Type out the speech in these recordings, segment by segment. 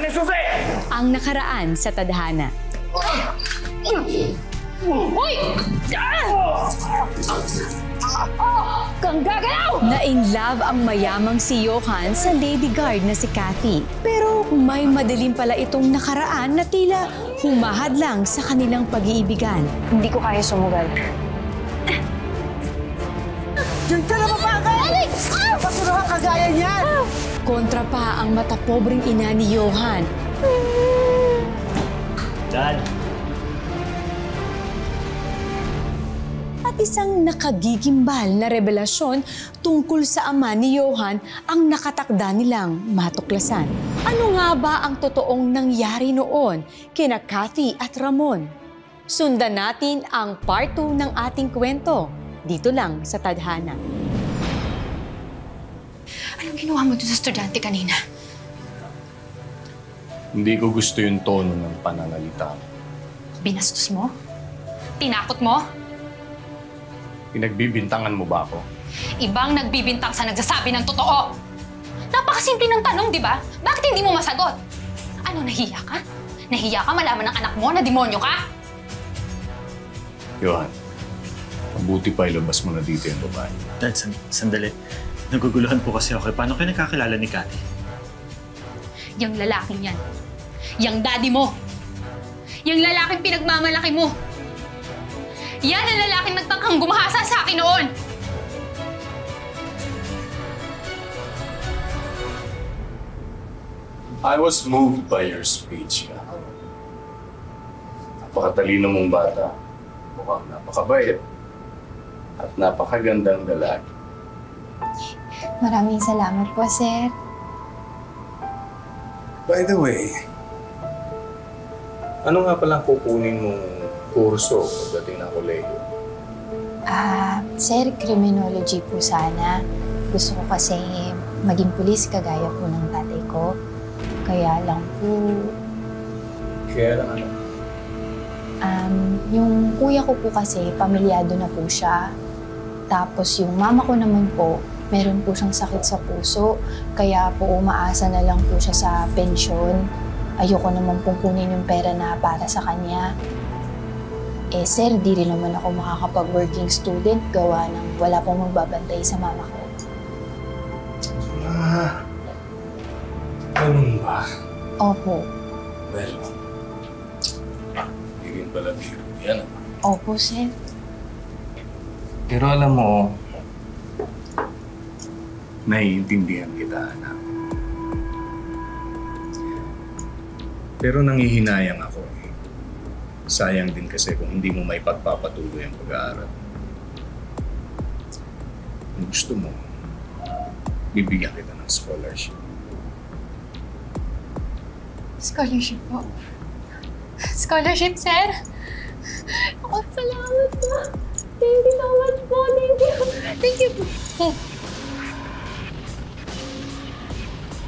Saan ang susi? Ang nakaraan sa tadhana. Hoy! Kang gagalaw! Na-in-love ang mayamang si Johan sa lady guard na si Kathy. Pero may madilim pala itong nakaraan na tila humahad lang sa kanilang pag-iibigan. Hindi ko kaya sumugal. Diyan ka na mapagay! Pasunuhan kagaya niyan! Kontra pa ang matapobreng ina ni Johan. Dad. At isang nakagigimbal na revelasyon tungkol sa ama ni Johan ang nakatakda nilang matuklasan. Ano nga ba ang totoong nangyari noon kina Kathy at Ramon? Sundan natin ang part 2 ng ating kwento dito lang sa Tadhana. Anong ginawa mo doon sa estudyante kanina? Hindi ko gusto yung tono ng pananalita mo. Binastos mo? Tinakot mo? Pinagbibintangan mo ba ako? Ibang nagbibintang sa nagsasabi ng totoo. Napakasimple ng tanong, di ba? Bakit hindi mo masagot? Ano, nahiya ka? Nahiya ka malaman ng anak mo na demonyo ka? Johan, mabuti pa ilabas mo na dito yung babae. Dad, sandali. Naguguluhan po kasi ako. Paano kayo nakakilala ni Kathy? Yang lalaking yan. Yang daddy mo. Yang lalaking pinagmamalaki mo. Yan ang lalaking nagtangkang gumahasa sa akin noon. I was moved by your speech. Napakatalino mong bata. Mukhang napakabait. At napakagandang lalaki. Maraming salamat po, sir. By the way, ano nga palang kukunin mong kurso pagdating ng kolehiyo? Sir, criminology po sana. Gusto ko kasi maging pulis kagaya po ng tatay ko. Kaya lang po, Kaya lang ano? yung kuya ko po kasi, pamilyado na po siya. Tapos yung mama ko naman po, meron po siyang sakit sa puso. Kaya po umaasa na lang po siya sa pensyon. Ayoko naman pong kunin yung pera na para sa kanya. Eh sir, di rin naman ako makakapag-working student gawa ng wala pong magbabantay sa mama ko. Ganun ba? Opo. Well, hindi rin pala biro yan. Opo, sir. Pero alam mo, naiintindihan kita, anak. Pero nangihinayang ako eh. Sayang din kasi kung hindi mo may pagpapatuloy ang pag-aaral. Kung gusto mo, bibigyan kita ng scholarship. Scholarship po. Scholarship, sir? Ako, salamat po. Thank you so much po. Thank you. Thank you po.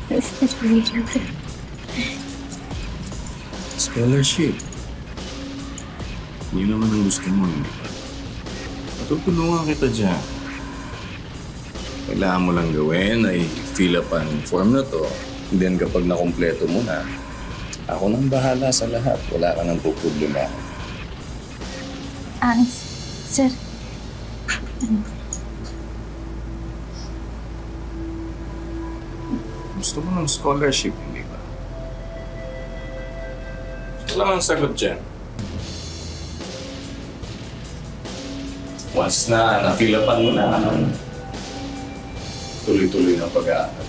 Sir. Scholarship. Yun naman ang gusto mo, hindi ba? Matutulungan kita dyan. Kailangan mo lang gawin ay fill up ang form na to. And then kapag nakumpleto mo na, ako nang bahala sa lahat. Wala ka nang puproblema. Sir. Gusto mo ng scholarship, hindi ba? Wala kang sagot dyan. Once na na-fill upan mo na, tuloy-tuloy na pag-aaral.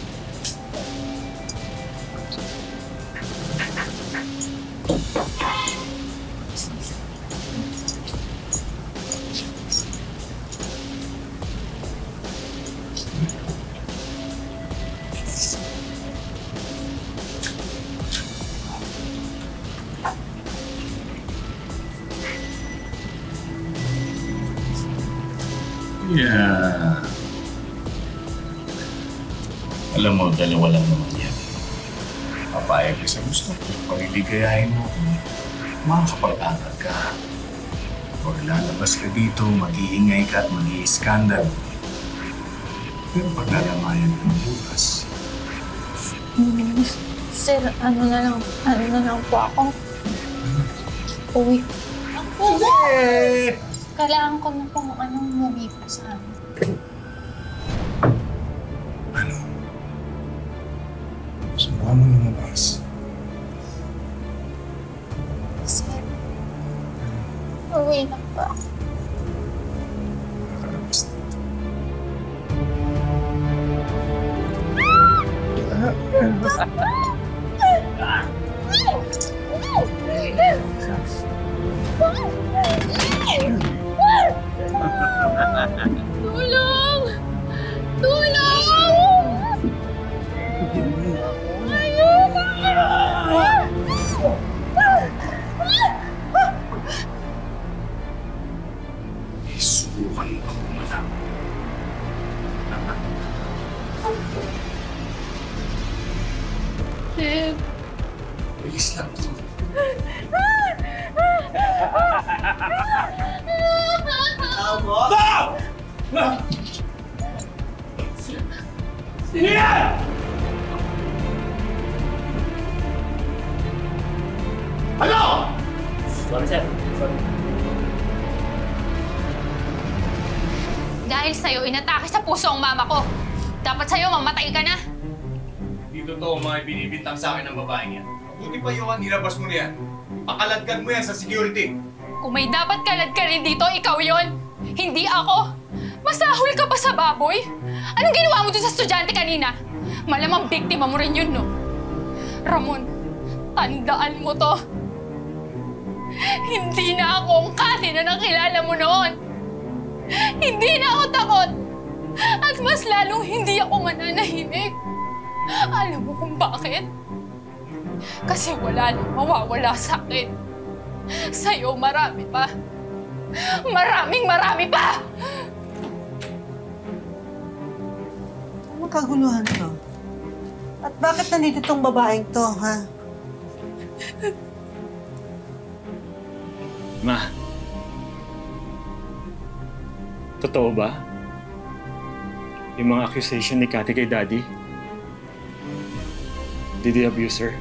Yeah. Alam mo, dalawa lang naman yan. Papayag ka sa gusto ko. Pagiligayahin mo kung makakapag-aral ka. O lalabas ka dito, mag-iingay ka at mag-i-skandal. Pero pag nalamayan ka ng bukas, Sir, ano na lang po ako. Uwi. Kailangan ko na pong umuwi po sa amin. Ano? Subukan mo lumabas. Sir, uwi na po ako. Nakalabas na. Tulong! Tulong! Subukan mo ang umanak. Sir, Bilis lang to. dahil sa'yo, inatake sa puso ang mama ko. Dapat sa'yo, mamatay ka na. Hindi totoo mga binibintang sa akin ng babaeng yan. Buti pa Johan, nilabas mo na yan. Pakaladkad mo yan sa security. Kung may dapat kalad ka rin dito, ikaw yon. Hindi ako. Masahol ka pa sa baboy? Anong ginawa mo dun sa estudyante kanina? Malamang biktima mo rin yun, no? Ramon, tandaan mo to. Hindi na ako ang Kathy na nakilala mo noon. Hindi na ako takot. At mas lalong hindi ako mananahimik. Alam mo kung bakit? Kasi wala nang mawawala sa akin. Sa'yo marami pa. Marami pa! Anong kaguluhan to? At bakit nandito tong babaeng to, ha? Ma, totoo ba? Yung mga accusation ni Kathy kay Daddy? Did he abuse her?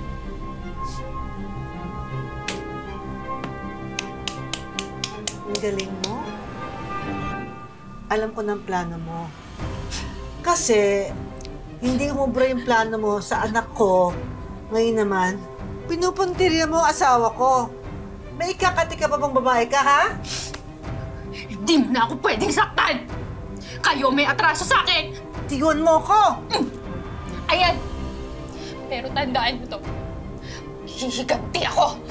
Ang galing mo. Alam ko ng plano mo. Kasi, hindi umubra yung plano mo sa anak ko. Ngayon naman, pinupuntirya mo ang asawa ko. May ikakati ka pa bang babae ka, ha? Hindi mo na ako pwedeng saktan! Kayo may atraso sa akin! Tiguan mo ko! Ayan! Pero tandaan mo to. Hihiganti ako!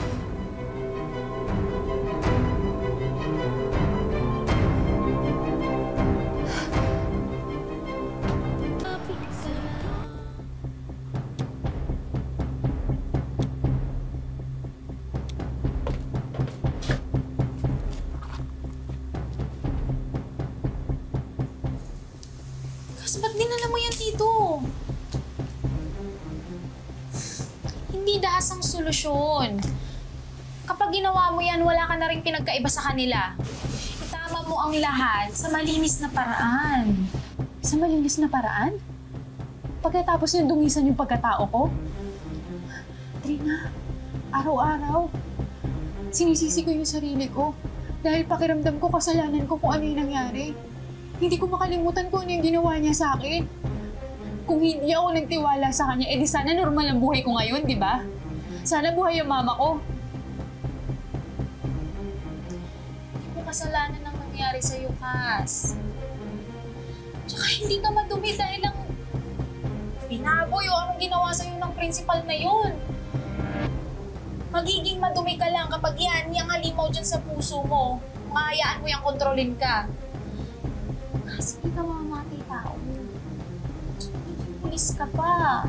Kasi ba't dinala mo yan dito? Hindi dahas ang solusyon. Kapag ginawa mo yan, wala ka na rin pinagkaiba sa kanila. Itama mo ang lahat sa malinis na paraan. Sa malinis na paraan? Pagkatapos yung dungisan yung pagkatao ko? Trina, araw-araw, sinisisi ko yung sarili ko. Dahil pakiramdam ko, kasalanan ko kung ano yung nangyari. Hindi ko makalimutan kung ano yung ginawa niya sa akin. Kung hindi ako nagtiwala sa kanya, edi sana normal ang buhay ko ngayon, di ba? Sana buhay ang mama ko. Hindi mo kasalanan ang nangyari sa'yo, Cass. Tsaka hindi ka madumi dahil lang binaboy o anong ginawa sa'yo ng principal na yun. Magiging madumi ka lang kapag yan, yung halimaw dyan sa puso mo. Mahayaan mo yung kontrolin ka. Kasi hindi ka mamamatay tao. Magiging pulis ka pa.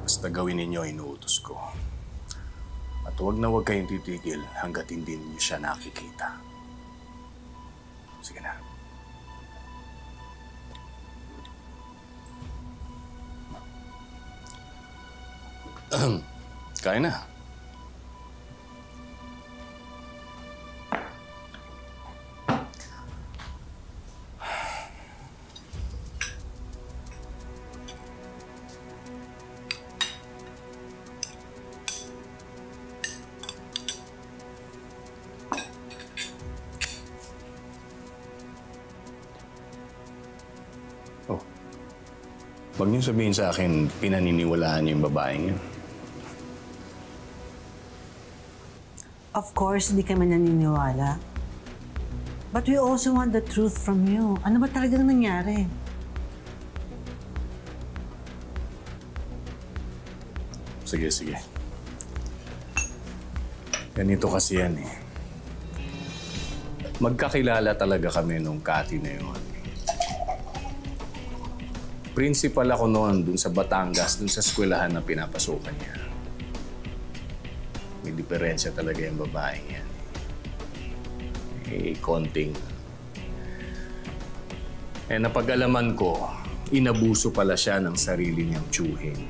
Basta gawin ninyo inuutos ko. At huwag na huwag kayong titigil hanggat hindi niyo siya nakikita. Sige na. Kaya na. Oh. Huwag niyo sabihin sa akin, pinaniniwalaan niyo yung babaeng yun. Of course, hindi kami naniniwala. But we also want the truth from you. Ano ba talagang nangyari? Sige, sige. Ganito kasi yan eh. Magkakilala talaga kami nung Cathy na yun. Principal ako noon dun sa Batangas, dun sa eskwelahan na pinapasukan niya. May diferensya talaga yung babaeng yan. Konting. Napag-alaman ko, inabuso pala siya ng sarili niyang tiyuhin.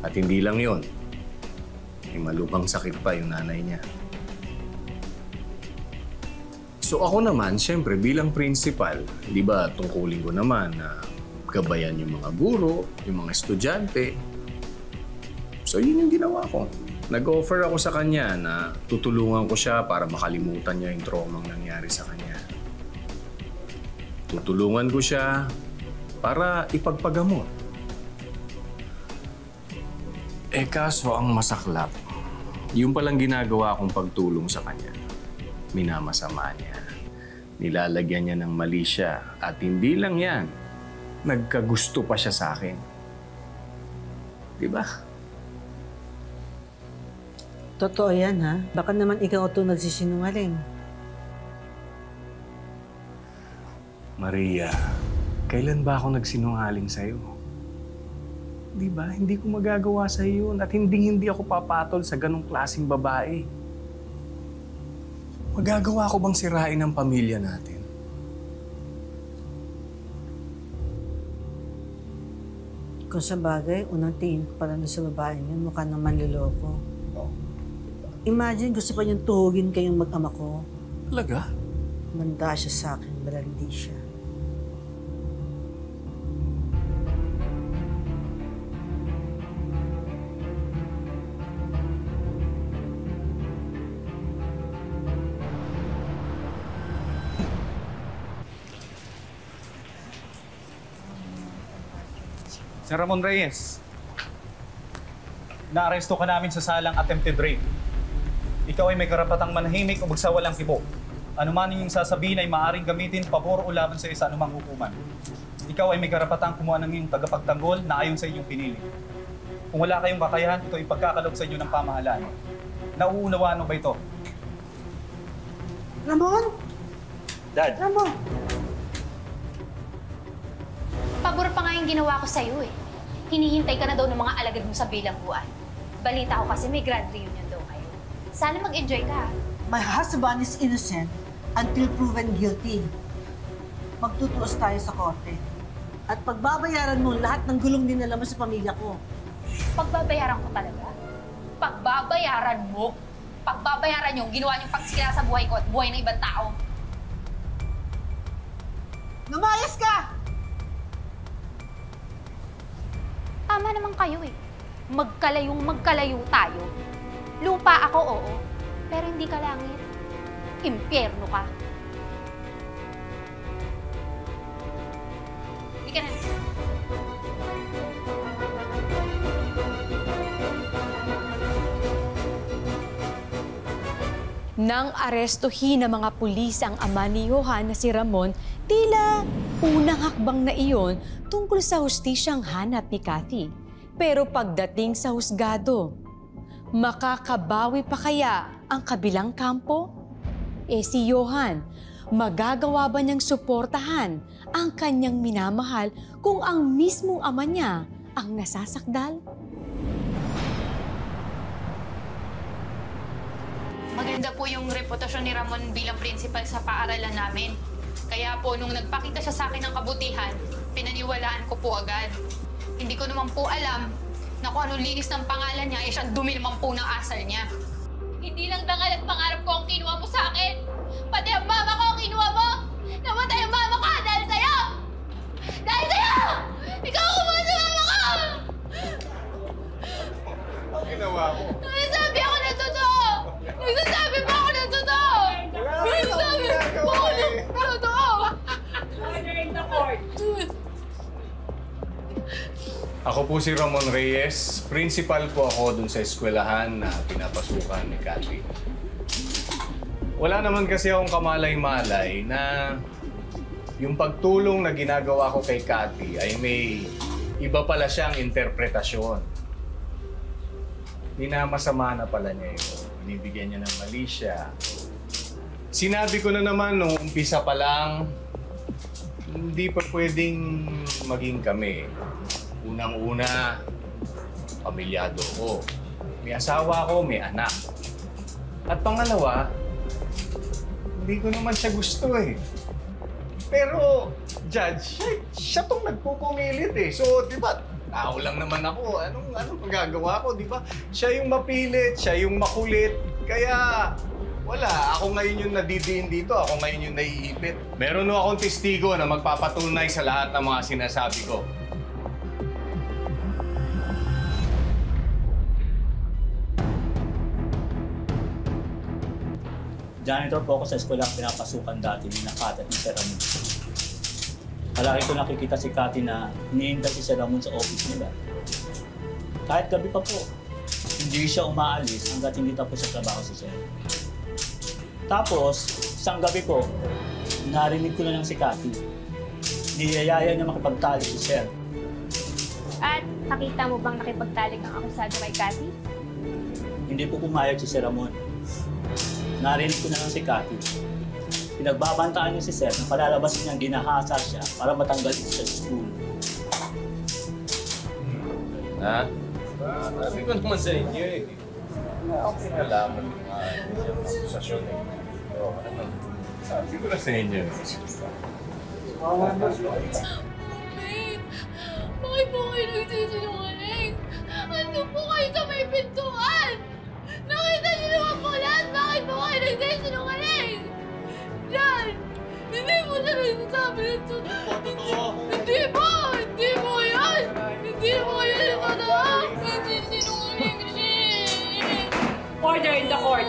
At hindi lang yon, may malubhang sakit pa yung nanay niya. So ako naman, siyempre bilang principal, di ba tungkulin ko naman na gabayan yung mga guro, yung mga estudyante. So yun yung ginawa ko. Nag-offer ako sa kanya na tutulungan ko siya para makalimutan niya yung traumang nangyari sa kanya. Tutulungan ko siya para ipagpagamot. Kaso ang masaklap, yung palang ginagawa kong pagtulong sa kanya, minamasama niya. Nilalagyan niya ng mali siya at hindi lang yan, nagkagusto pa siya sa akin. Diba? Totoo yan, ha? Baka naman ikaw ito nagsisinungaling. Maria, kailan ba ako nagsinungaling sa'yo? Di ba? Hindi ko magagawa sa'yo yun at hindi ako papatol sa ganong klaseng babae. Magagawa ko bang sirain ang pamilya natin? Kung sa bagay, unang tingin ko pala sa babaeng yun, mukha nang manliloko. Imagine, gusto pa niyang tuhugin kayong mag-ama ko. Talaga? Manda siya sa akin, pero hindi siya. Sir Ramon Reyes, naaresto ka namin sa salang attempted rape. Ikaw ay may karapatang manahimik o magsawalang kibo. Ano man yung sasabihin ay maaaring gamitin pabor o laban sa isa anumang hukuman. Ikaw ay may karapatang kumuha ng iyong tagapagtanggol na ayon sa inyong pinili. Kung wala kayong kakayahan, ito ay pagkakaloob sa inyo ng pamahalaan. Nauunawaan mo ba ito? Ramon? Dad! Ramon! Pabor pa nga yung ginawa ko sa'yo eh. Hinihintay ka na daw ng mga alagad mo sa bilangguan. Balita ko kasi may grand reunion daw kayo. Sana mag-enjoy ka. My husband is innocent until proven guilty. Magtutuos tayo sa korte. At pagbabayaran mo lahat ng gulong dinala mo sa pamilya ko. Pagbabayaran ko talaga. Pagbabayaran mo. Pagbabayaran yung ginawa niyong pagsira sa buhay ko at buhay ng ibang tao. Lumayas ka! Tama naman kayo eh. Magkalayo tayo. Lupa ako, oo. Pero hindi ka langit. Impyerno ka. Hindi ka na. Nang arestuhin ng mga pulis ang ama ni Johan na si Ramon, tila unang hakbang na iyon tungkol sa hustisyang hanap ni Cathy. Pero pagdating sa husgado, makakabawi pa kaya ang kabilang kampo? Si Johan, magagawa ba niyang suportahan ang kanyang minamahal kung ang mismong ama niya ang nasasakdal? Maganda po yung reputasyon ni Ramon bilang principal sa paaralan namin. Kaya po, nung nagpakita siya sa akin ng kabutihan, pinaniwalaan ko po agad. Hindi ko naman po alam na kung anong linis ng pangalan niya, eh siyang dumi naman po ng asal niya. Hindi lang dangal at pangarap ko ang kinuha mo sa akin. Pati ang mama ko ang kinuha mo. Namatay ang mama ko dahil sa'yo! Dahil sa'yo! Ikaw ang kumuha sa mama ko! Ang ginawa ko. Nagsasabi ako ng totoo! Nagsasabi pa ako ng totoo! Nagsasabi pa ako ng totoo! Ako po si Ramon Reyes. Principal po ako dun sa eskwelahan na pinapasukan ni Cathy. Wala naman kasi akong kamalay-malay na yung pagtulong na ginagawa ko kay Cathy ay may iba pala siyang interpretasyon. Minamasama na pala niya ito. Binibigyan niya ng mali siya. Sinabi ko na naman nung umpisa pa lang, hindi pa pwedeng maging kami. Unang-una, pamilyado ko. May asawa ko, may anak. At pangalawa, hindi ko naman siya gusto eh. Pero, Judge, siya tong nagpupumilit eh. So, di ba, tao lang naman ako. Anong magagawa ko, di ba? Siya yung mapilit, siya yung makulit. Kaya, wala. Ako ngayon yung nadidiin dito. Ako ngayon yung naiipit. Meron no akong testigo na magpapatunay sa lahat ng mga sinasabi ko. Janitor po ako sa eskwela ang pinapasukan dati ni Kat at ni Sir Ramon. Palagi ko nakikita si Cathy na hinihintay si Sir Ramon sa office nila. Kahit gabi pa po, hindi siya umaalis hanggat hindi tapos sa trabaho si Sir. Tapos, isang gabi po, narinig ko na lang si Cathy. Niyayaya niya makipagtalik si Sir. At nakita mo bang nakipagtalik ang akusado kay Cathy? Hindi po pumayag si Sir Ramon. Narinig ko na lang si Cathy. Pinagbabantaan niya si Sir na palalabasin niyang ginahasa siya para matanggal ito sa school. Ha? Sabi ko naman sa inyo eh. Okay na laman yung akusasyon eh. Sabi ko na sa inyo. Babe, bakit po kayo nagsisinungaling? Ano po kayo sa may pintuan? Nakita niyo naman po lahat, bakit po kayo nagsisinungaling? Yan! Hindi mo na nagsasabi ng totoo. Hindi po! Hindi po yan! Hindi po yan yung totoo! Nagsisinungaling siya! Order in the court!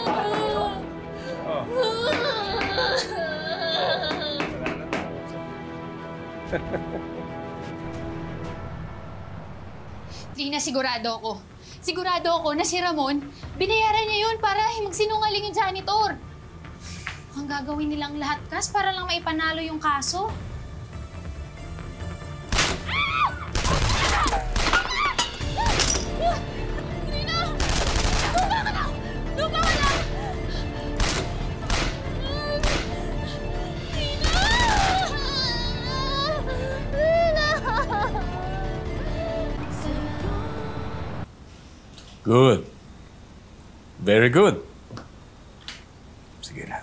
Lina, sigurado ako. Sigurado ako na si Ramon, binayaran niya yun para magsinungaling yung janitor. Ang gagawin nilang lahat, Kas, para lang maipanalo yung kaso. Lina! Lupa ka na! Lupa ka na! Good. Very good. Sige na.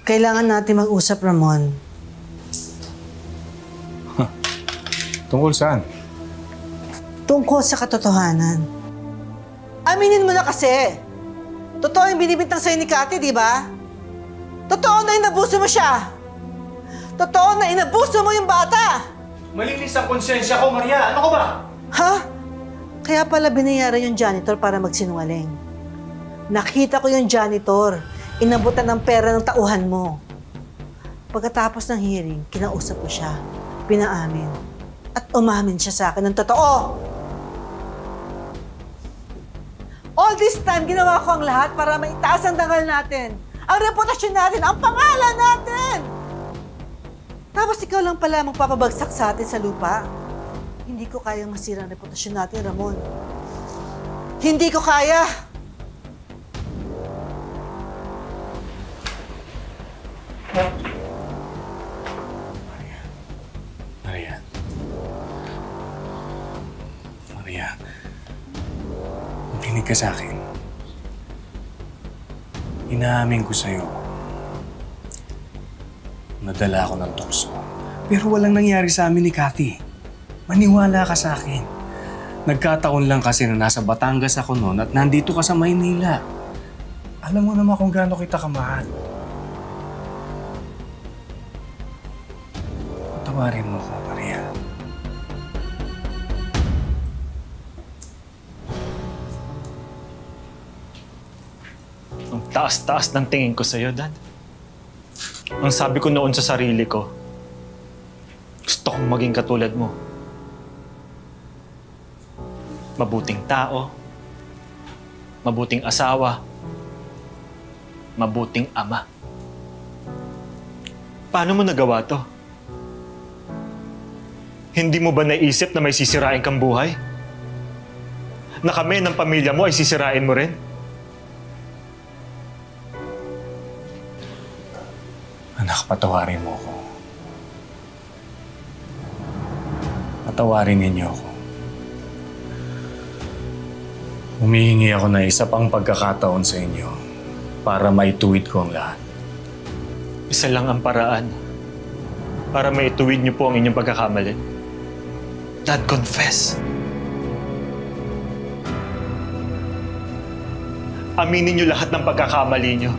Kailangan natin mag-usap, Ramon. Tungkol saan? Tungkol sa katotohanan. Aminin mo na kasi. Totoo yung binibintang sa'yo ni Cathy, di ba? Totoo na inabuso mo siya. Totoo na inabuso mo yung bata. Malinis ang konsensya ko, Maria. Ano ko ba? Ha? Kaya pala binayaran yung janitor para magsinungaling. Nakita ko yung janitor. Inabutan ng pera ng tauhan mo. Pagkatapos ng hearing, kinausap ko siya. Pinaamin. At umamin siya sa akin ng totoo. All this time, ginawa ko ang lahat para maitaas ang dangal natin. Ang reputasyon natin, ang pangalan natin! Tapos ikaw lang pala magpapabagsak sa atin sa lupa. Hindi ko kayang masira ang reputasyon natin, Ramon. Hindi ko kaya! Maria, makinig ka sa akin. Inaamin ko sa'yo. Nadala ako ng tukso. Pero walang nangyari sa amin ni Cathy. Maniwala ka sa akin. Nagkataon lang kasi na nasa Batangas ako noon at nandito ka sa Maynila. Alam mo naman kung gaano kita kamahal. Patawarin mo ko, Maria. Ang taas-taas ng tingin ko sa'yo, Dad. Ang sabi ko noon sa sarili ko, gusto kong maging katulad mo. Mabuting tao, mabuting asawa, mabuting ama. Paano mo nagawa to? Hindi mo ba naisip na may sisirain kang buhay? Na kami ng pamilya mo ay sisirain mo rin? Anak, patawarin mo ako. Patawarin ninyo ako. Humihingi ako na isa pang pagkakataon sa inyo para maituwid ko ang lahat. Isa lang ang paraan para maituwid niyo po ang inyong pagkakamali. Dad, confess. Aminin niyo lahat ng pagkakamali niyo.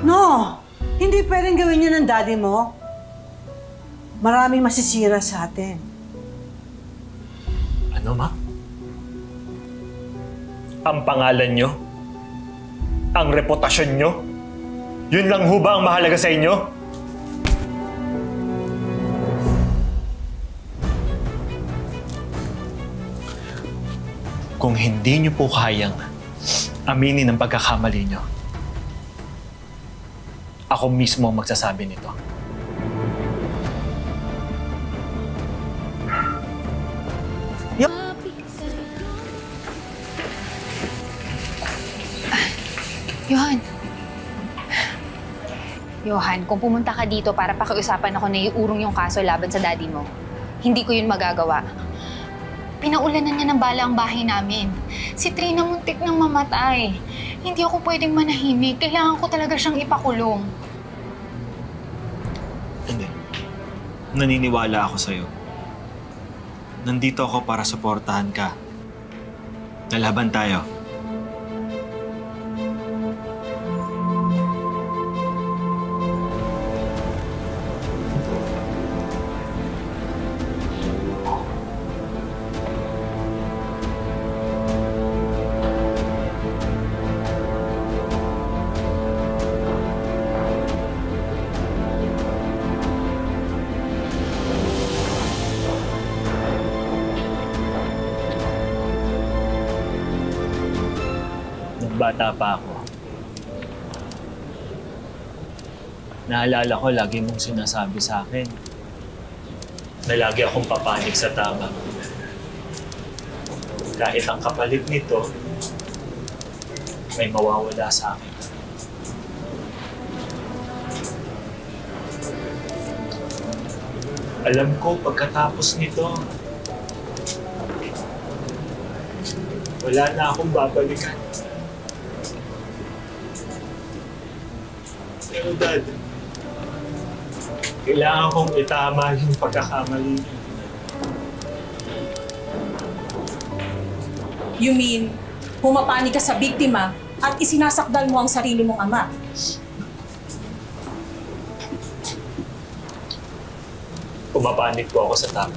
No! Hindi pwedeng gawin yun ng daddy mo. Maraming masisira sa atin. Ano, Ma? Ang pangalan niyo? Ang reputasyon niyo? Yun lang ho ba ang mahalaga sa inyo? Kung hindi niyo po kayang aminin ang pagkakamali niyo, ako mismo ang magsasabi nito. Johan, kung pumunta ka dito para pakiusapan ako na iurong yung kaso laban sa daddy mo, hindi ko yun magagawa. Pinaulanan niya ng bala ang bahay namin. Si Trina muntik nang mamatay. Hindi ako pwedeng manahimik. Kailangan ko talaga siyang ipakulong. Hindi. Naniniwala ako sa'yo. Nandito ako para suportahan ka. Lalaban tayo. Bata pa ako. Naalala ko, lagi mong sinasabi sa akin na lagi akong papanik sa tama. Kahit ang kapalit nito, may mawawala sa akin. Alam ko, pagkatapos nito, wala na akong babalikan. Pero Dad, kailangan kong itama yung pagkakamali. You mean, pumapani ka sa biktima at isinasakdal mo ang sarili mong ama? Pumapanik po ako sa tama.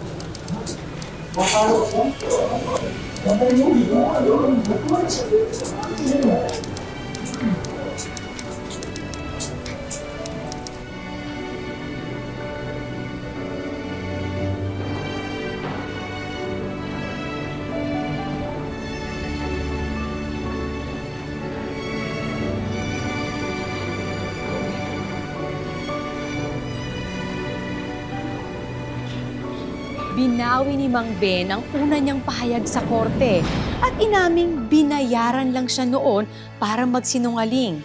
Binawi ni Mang Ben ang una niyang pahayag sa korte at inaming binayaran lang siya noon para magsinungaling.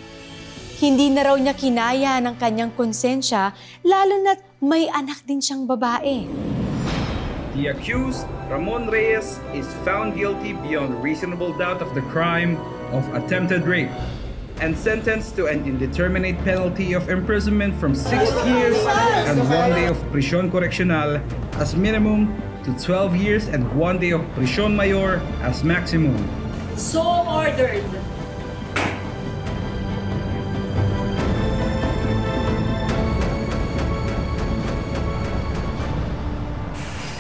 Hindi na raw niya kinaya ng kanyang konsensya lalo na't may anak din siyang babae. The accused, Ramon Reyes, is found guilty beyond reasonable doubt of the crime of attempted rape. and sentenced to an indeterminate penalty of imprisonment from 6 years and 1 day of prisión correccional as minimum to 12 years and 1 day of prisión mayor as maximum. So ordered.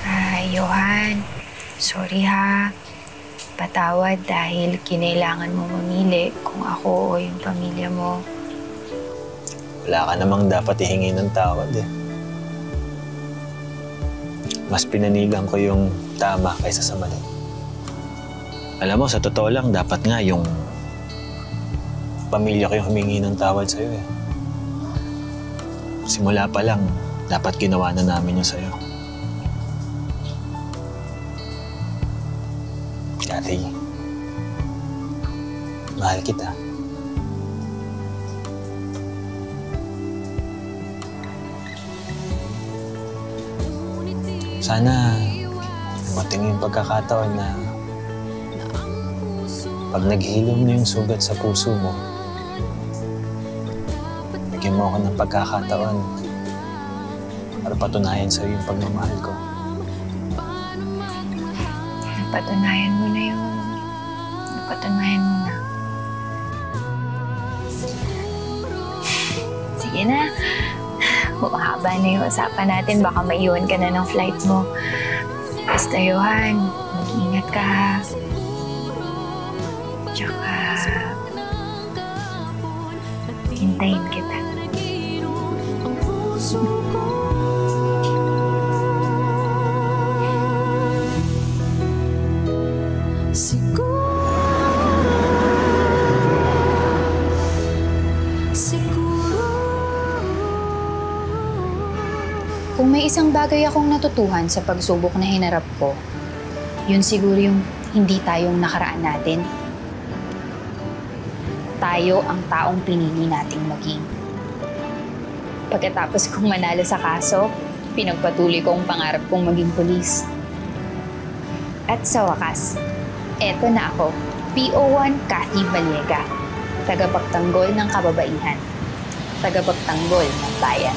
Ay, Johan. Sorry ha. Patawad dahil kinailangan mo mamili kung ako o yung pamilya mo. Wala ka namang dapat ihingi ng tawad eh. Mas pinanigan ko yung tama kaysa sa mali. Alam mo, sa totoo lang, dapat nga yung pamilya ko yung humingi ng tawad sa'yo eh. Simula pa lang, dapat ginawa na namin yun sa'yo. Kathy, mahal kita. Sana dumating yung pagkakataon na pag naghilom na yung sugat sa puso mo, bigyan mo ako ng pagkakataon para patunayan sa'yo yung pagmamahal ko. Napatunayan mo na yun. Napatunayan mo na. Sige na. Mahaba na yung usapan natin. Baka maiwan ka na ng flight mo. Basta, Johan, mag-iingat ka ha. Tsaka, hintayin kita. Kung may isang bagay akong natutuhan sa pagsubok na hinarap ko, yun siguro yung hindi tayong nakaraan natin. Tayo ang taong pinili nating maging. Pagkatapos kong manalo sa kaso, pinagpatuloy ko ang pangarap kong maging pulis. At sa wakas, eto na ako, PO1 Kathy Valiega, tagapagtanggol ng kababaihan, tagapagtanggol ng bayan.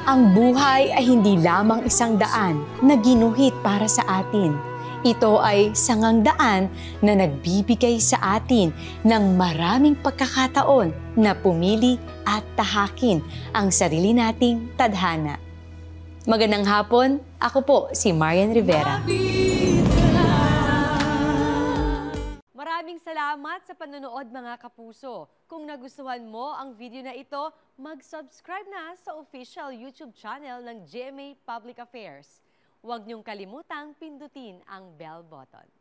Ang buhay ay hindi lamang isang daan na ginuhit para sa atin. Ito ay sangang daan na nagbibigay sa atin ng maraming pagkakataon na pumili at tahakin ang sarili nating tadhana. Magandang hapon, ako po si Marian Rivera. Maraming salamat sa panonood mga kapuso. Kung nagustuhan mo ang video na ito, mag-subscribe na sa official YouTube channel ng GMA Public Affairs. Huwag niyong kalimutang pindutin ang bell button.